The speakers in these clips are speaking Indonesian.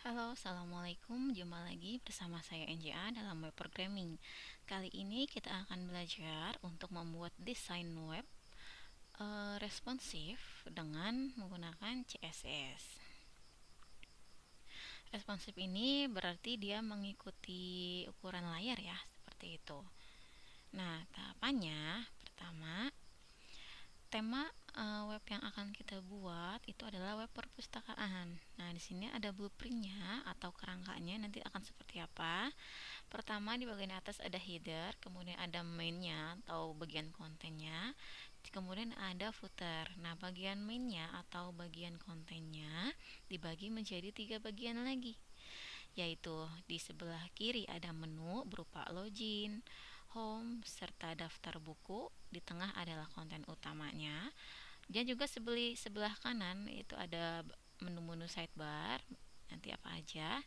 Halo, Assalamualaikum. Jumpa lagi bersama saya NJA dalam web programming. Kali ini kita akan belajar untuk membuat desain web responsif dengan menggunakan CSS. Responsif ini berarti dia mengikuti ukuran layar ya, seperti itu. Nah, tahapannya pertama, tema web yang akan kita buat itu adalah web perpustakaan. Nah, di sini ada blueprintnya atau kerangkanya nanti akan seperti apa. Pertama, di bagian atas ada header, kemudian ada mainnya atau bagian kontennya, kemudian ada footer. Nah, bagian mainnya atau bagian kontennya dibagi menjadi 3 bagian lagi, yaitu di sebelah kiri ada menu berupa login, home, serta daftar buku. Di tengah adalah konten utamanya. Dan juga sebelah kanan itu ada menu-menu sidebar, nanti apa aja.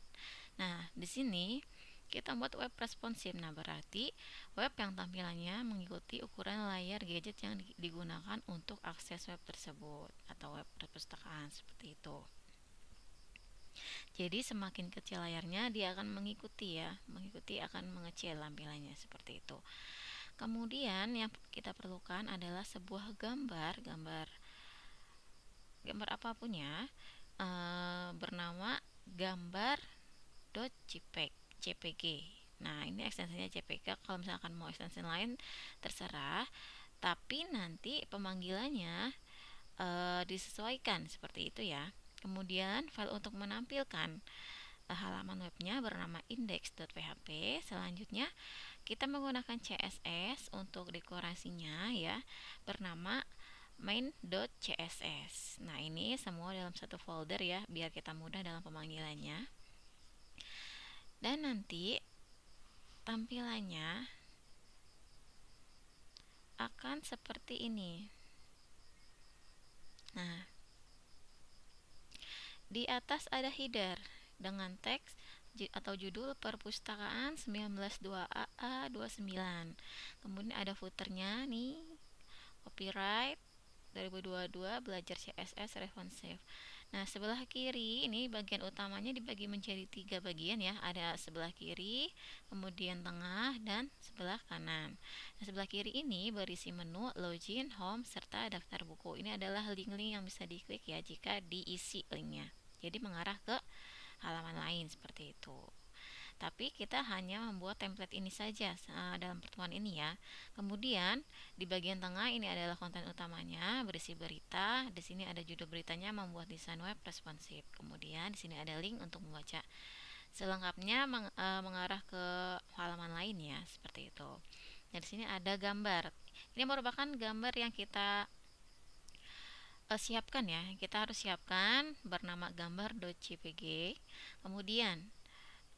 Nah, di sini kita buat web responsif. Nah, berarti web yang tampilannya mengikuti ukuran layar gadget yang digunakan untuk akses web tersebut atau web perpustakaan seperti itu. Jadi semakin kecil layarnya dia akan mengikuti akan mengecil tampilannya seperti itu. Kemudian yang kita perlukan adalah sebuah gambar apapun ya, bernama gambar.jpg. Nah, ini ekstensinya JPG. Kalau misalkan mau ekstensi lain terserah, tapi nanti pemanggilannya disesuaikan seperti itu ya. Kemudian file untuk menampilkan halaman webnya bernama index.php. Selanjutnya kita menggunakan CSS untuk dekorasinya ya, bernama main.css. Nah, ini semua dalam satu folder ya, biar kita mudah dalam pemanggilannya. Dan nanti tampilannya akan seperti ini. Nah, di atas ada header dengan teks atau judul perpustakaan 19.2AA29. Kemudian ada footernya nih, copyright 2022 belajar CSS responsif. Nah, sebelah kiri ini bagian utamanya dibagi menjadi 3 bagian ya. Ada sebelah kiri, kemudian tengah, dan sebelah kanan. Nah, sebelah kiri ini berisi menu, login, home, serta daftar buku. Ini adalah link-link yang bisa diklik ya jika diisi linknya. Jadi mengarah ke halaman lain seperti itu. Tapi kita hanya membuat template ini saja dalam pertemuan ini ya. Kemudian di bagian tengah ini adalah konten utamanya, berisi berita. Di sini ada judul beritanya, membuat desain web responsif. Kemudian di sini ada link untuk membaca selengkapnya, mengarah ke halaman lain ya, seperti itu. Dan di sini ada gambar. Ini merupakan gambar yang kita siapkan ya. Kita harus siapkan bernama gambar.jpg. Kemudian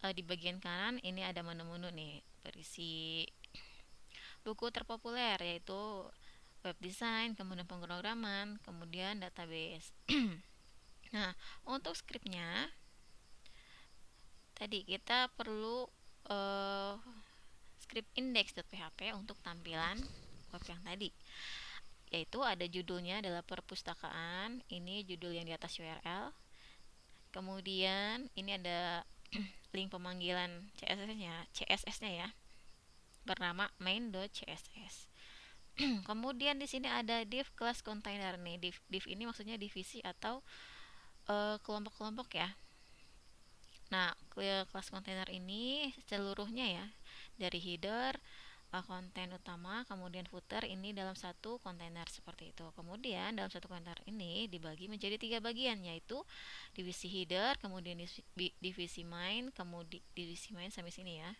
di bagian kanan ini ada menu-menu nih, berisi buku terpopuler yaitu web design, kemudian pemrograman, kemudian database. Nah, untuk skripnya tadi kita perlu script index.php untuk tampilan web yang tadi, yaitu ada judulnya adalah perpustakaan. Ini judul yang di atas URL. Kemudian ini ada link pemanggilan CSS-nya ya, bernama main.css. Kemudian di sini ada div class container nih. Div ini maksudnya divisi atau kelompok-kelompok ya. Nah, kelas container ini seluruhnya ya, dari header, konten utama, kemudian footer, ini dalam satu kontainer seperti itu. Kemudian dalam satu kontainer ini dibagi menjadi 3 bagian, yaitu divisi header, kemudian divisi main, kemudian divisi main sampai sini ya.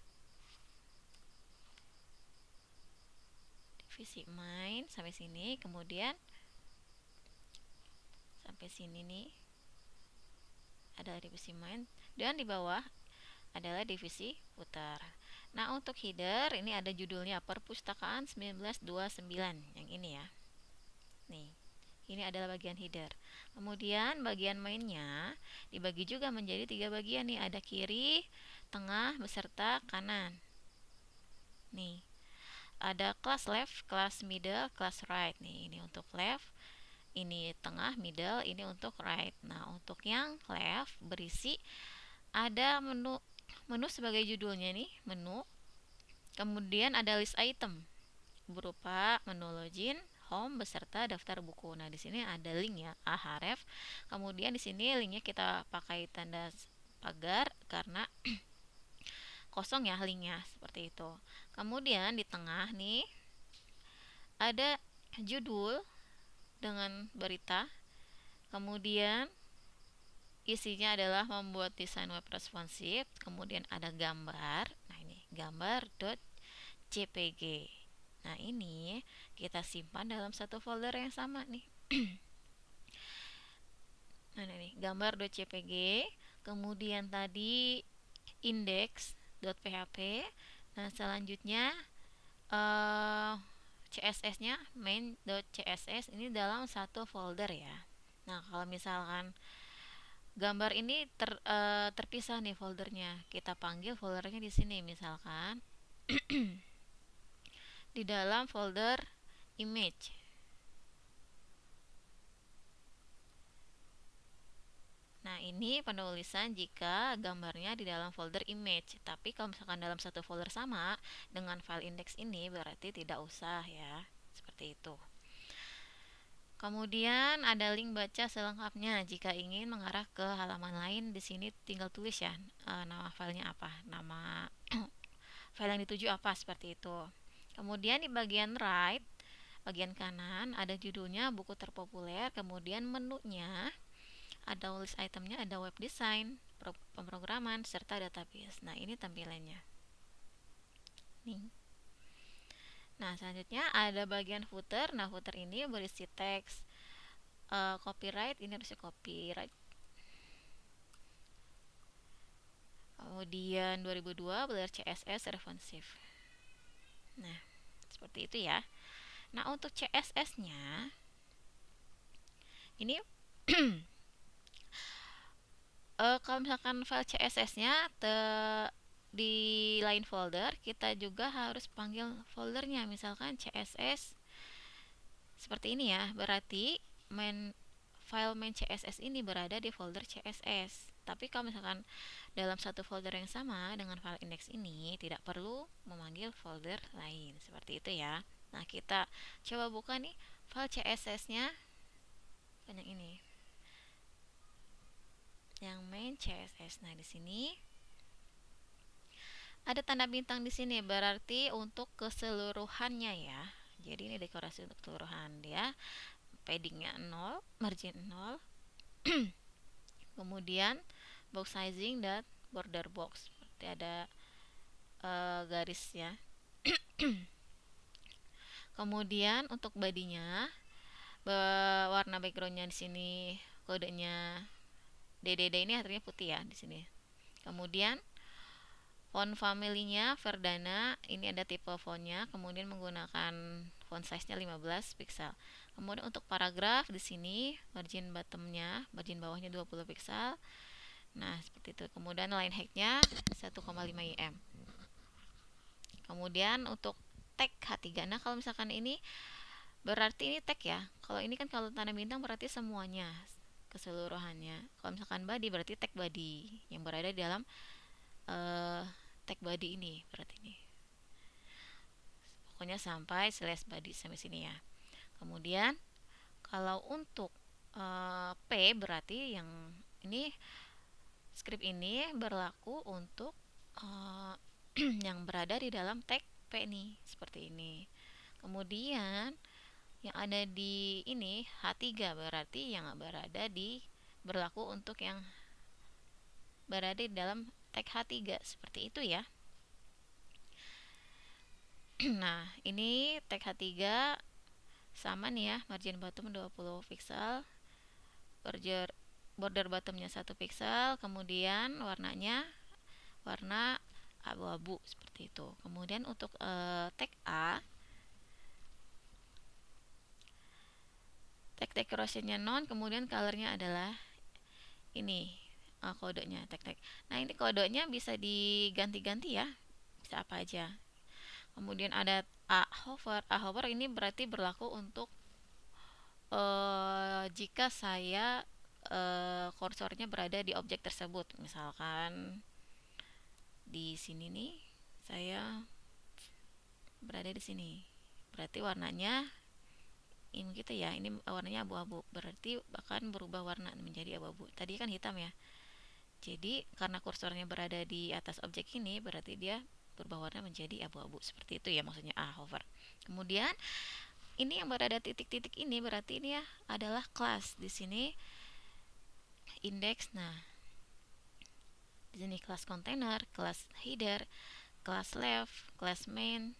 Divisi main sampai sini, kemudian sampai sini nih ada divisi main, dan di bawah adalah divisi footer. Nah, untuk header ini ada judulnya perpustakaan 1929 yang ini ya. Nih, ini adalah bagian header. Kemudian bagian mainnya dibagi juga menjadi 3 bagian nih, ada kiri, tengah, beserta kanan. Nih, ada kelas left, kelas middle, kelas right. Nih, ini untuk left, ini tengah, middle, ini untuk right. Nah, untuk yang left berisi ada menu sebagai judulnya nih, menu. Kemudian ada list item berupa menu login, home beserta daftar buku. Nah, di sini ada link ya, ahref. Kemudian di sini linknya kita pakai tanda pagar karena kosong ya linknya, seperti itu. Kemudian di tengah nih ada judul dengan berita. Kemudian isinya adalah membuat desain web responsif. Kemudian ada gambar. Nah, ini gambar.jpg. Nah, ini kita simpan dalam satu folder yang sama nih. Nah, ini gambar.jpg. Kemudian tadi index.php. Nah, selanjutnya CSS-nya main.css ini dalam satu folder ya. Nah, kalau misalkan gambar ini terpisah nih foldernya, kita panggil foldernya di sini misalkan di dalam folder image. Nah, ini penulisan jika gambarnya di dalam folder image. Tapi kalau misalkan dalam satu folder sama dengan file index ini berarti tidak usah ya. Seperti itu. Kemudian ada link baca selengkapnya. Jika ingin mengarah ke halaman lain, di sini tinggal tulis ya nama filenya apa, nama file yang dituju apa, seperti itu. Kemudian di bagian right, bagian kanan ada judulnya buku terpopuler, kemudian menunya ada list itemnya, ada web design, pemrograman, serta database. Nah, ini tampilannya. Nih. Nah, selanjutnya ada bagian footer. Nah, footer ini berisi teks copyright, ini harusnya copyright. Kemudian 2002 belajar CSS responsif. Nah, seperti itu ya. Nah, untuk CSS-nya ini kalau misalkan file CSS-nya di lain folder, kita juga harus panggil foldernya, misalkan CSS seperti ini ya. Berarti file main CSS ini berada di folder CSS. Tapi kalau misalkan dalam satu folder yang sama dengan file index ini, tidak perlu memanggil folder lain, seperti itu ya. Nah, kita coba buka nih file CSS-nya yang ini, yang main CSS. Nah, di sini ada tanda bintang di sini, berarti untuk keseluruhannya ya. Jadi ini dekorasi untuk keseluruhan dia. Paddingnya 0, margin 0. Kemudian box sizing dan border box. Seperti ada garis ya. Kemudian untuk bodinya, warna backgroundnya di sini kodenya DDD, ini artinya putih ya di sini. Kemudian font family-nya Verdana, ini ada tipe fontnya, kemudian menggunakan font size-nya 15 pixel. Kemudian untuk paragraf di sini margin bottom-nya, margin bawahnya 20 pixel. Nah, seperti itu. Kemudian line height-nya 1,5 mm. Kemudian untuk tag H3. Nah, kalau misalkan ini berarti ini tag ya. Kalau ini kan kalau tanda bintang berarti semuanya, keseluruhannya. Kalau misalkan body berarti tag body yang berada di dalam tag body ini, berarti ini. Pokoknya sampai slash body sampai sini ya. Kemudian kalau untuk P berarti yang ini script ini berlaku untuk yang berada di dalam tag P nih, seperti ini. Kemudian yang ada di ini H3 berarti yang berlaku untuk yang berada di dalam tag H3, seperti itu ya. Nah, ini tag H3 sama nih ya, margin bottom 20 pixel, border bottomnya 1 pixel, kemudian warnanya warna abu-abu, seperti itu. Kemudian untuk tag A, tag decorationnya non, kemudian colornya adalah ini kodenya tag. Nah, ini kodenya bisa diganti-ganti ya, bisa apa aja. Kemudian ada A hover ini berarti berlaku untuk jika saya kursornya berada di objek tersebut. Misalkan di sini nih, saya berada di sini. Berarti warnanya ini gitu ya, ini warnanya abu-abu. Berarti akan berubah warna menjadi abu-abu. Tadi kan hitam ya. Jadi karena kursornya berada di atas objek ini, berarti dia berubah warna menjadi abu-abu. Seperti itu ya maksudnya hover. Kemudian ini yang berada titik-titik ini berarti ini ya adalah kelas. Di sini indeks. Nah, di sini kelas container, kelas header, kelas left, kelas main.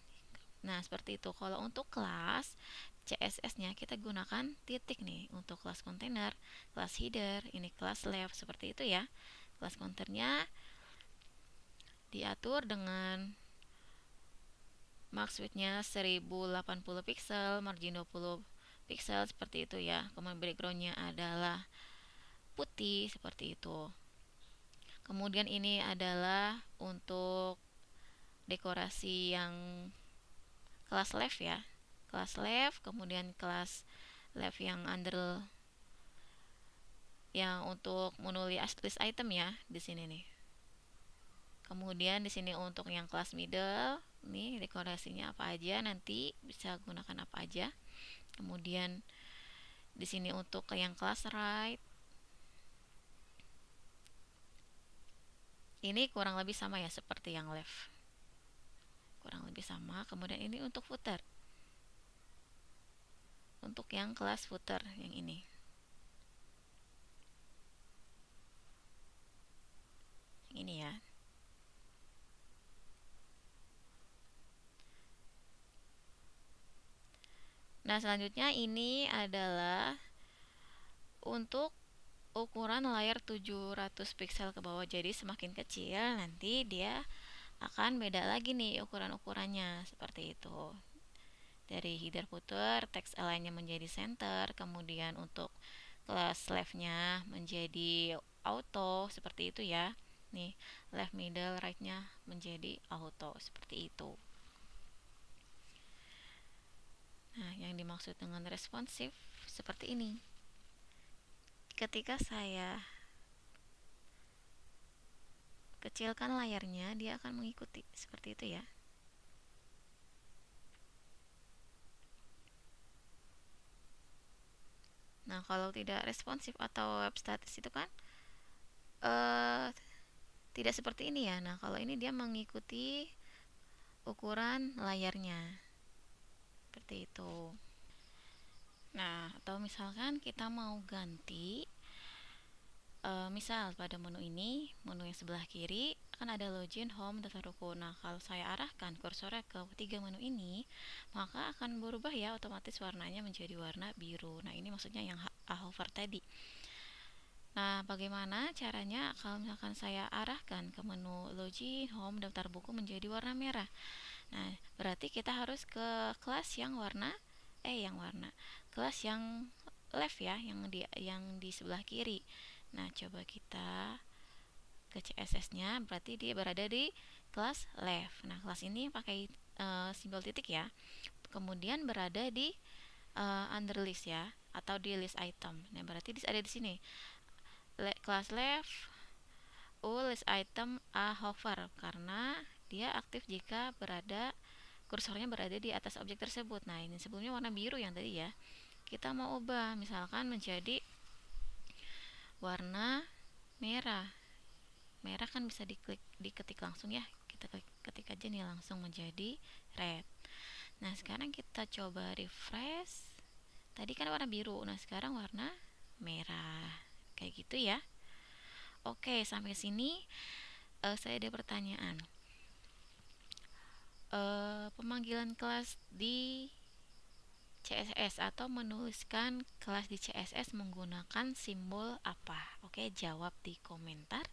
Nah, seperti itu. Kalau untuk kelas CSS-nya kita gunakan titik nih untuk kelas container, kelas header, ini kelas left seperti itu ya. Kelas counternya diatur dengan max width-nya 1080 pixel, margin 20 pixel seperti itu ya. Kemudian background-nya adalah putih seperti itu. Kemudian ini adalah untuk dekorasi yang kelas left ya. Kelas left, kemudian kelas left yang under yang untuk menulis list item ya di sini nih. Kemudian di sini untuk yang kelas middle, nih dekorasinya apa aja nanti bisa gunakan apa aja. Kemudian di sini untuk yang kelas right, ini kurang lebih sama ya seperti yang left. Kurang lebih sama. Kemudian ini untuk footer. Untuk yang kelas footer yang ini. Yang ini ya. Nah, selanjutnya ini adalah untuk ukuran layar 700 pixel ke bawah. Jadi semakin kecil nanti dia akan beda lagi nih ukuran-ukurannya seperti itu. Dari header footer, text align-nya menjadi center, kemudian untuk kelas left-nya menjadi auto seperti itu ya. Nih, left middle right-nya menjadi auto seperti itu. Nah, yang dimaksud dengan responsif seperti ini. Ketika saya kecilkan layarnya, dia akan mengikuti seperti itu ya. Nah, kalau tidak responsif atau web statis itu kan eh, tidak seperti ini ya. Nah, kalau ini dia mengikuti ukuran layarnya seperti itu. Nah, atau misalkan kita mau ganti misal pada menu ini, menu yang sebelah kiri akan ada login, home, data ruko. Nah, kalau saya arahkan kursornya ke tiga menu ini, maka akan berubah ya otomatis warnanya menjadi warna biru. Nah, ini maksudnya yang hover tadi. Nah, bagaimana caranya kalau misalkan saya arahkan ke menu login, home, daftar buku menjadi warna merah? Nah, berarti kita harus ke kelas yang warna kelas yang left ya, yang di sebelah kiri. Nah, coba kita ke CSS-nya, berarti dia berada di kelas left. Nah, kelas ini pakai simbol titik ya. Kemudian berada di under list ya, atau di list item. Nah, berarti ada di sini. Kelas left, list item hover karena dia aktif jika kursornya berada di atas objek tersebut. Nah, ini sebelumnya warna biru yang tadi ya. Kita mau ubah misalkan menjadi warna merah. Merah kan bisa diketik langsung ya. Kita ketik aja nih langsung menjadi red. Nah, sekarang kita coba refresh. Tadi kan warna biru. Nah, sekarang warna merah. Kayak gitu ya. Oke, sampai sini saya ada pertanyaan. Pemanggilan kelas di CSS atau menuliskan kelas di CSS menggunakan simbol apa? Oke, jawab di komentar.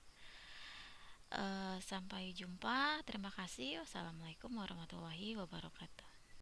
Sampai jumpa. Terima kasih. Wassalamualaikum warahmatullahi wabarakatuh.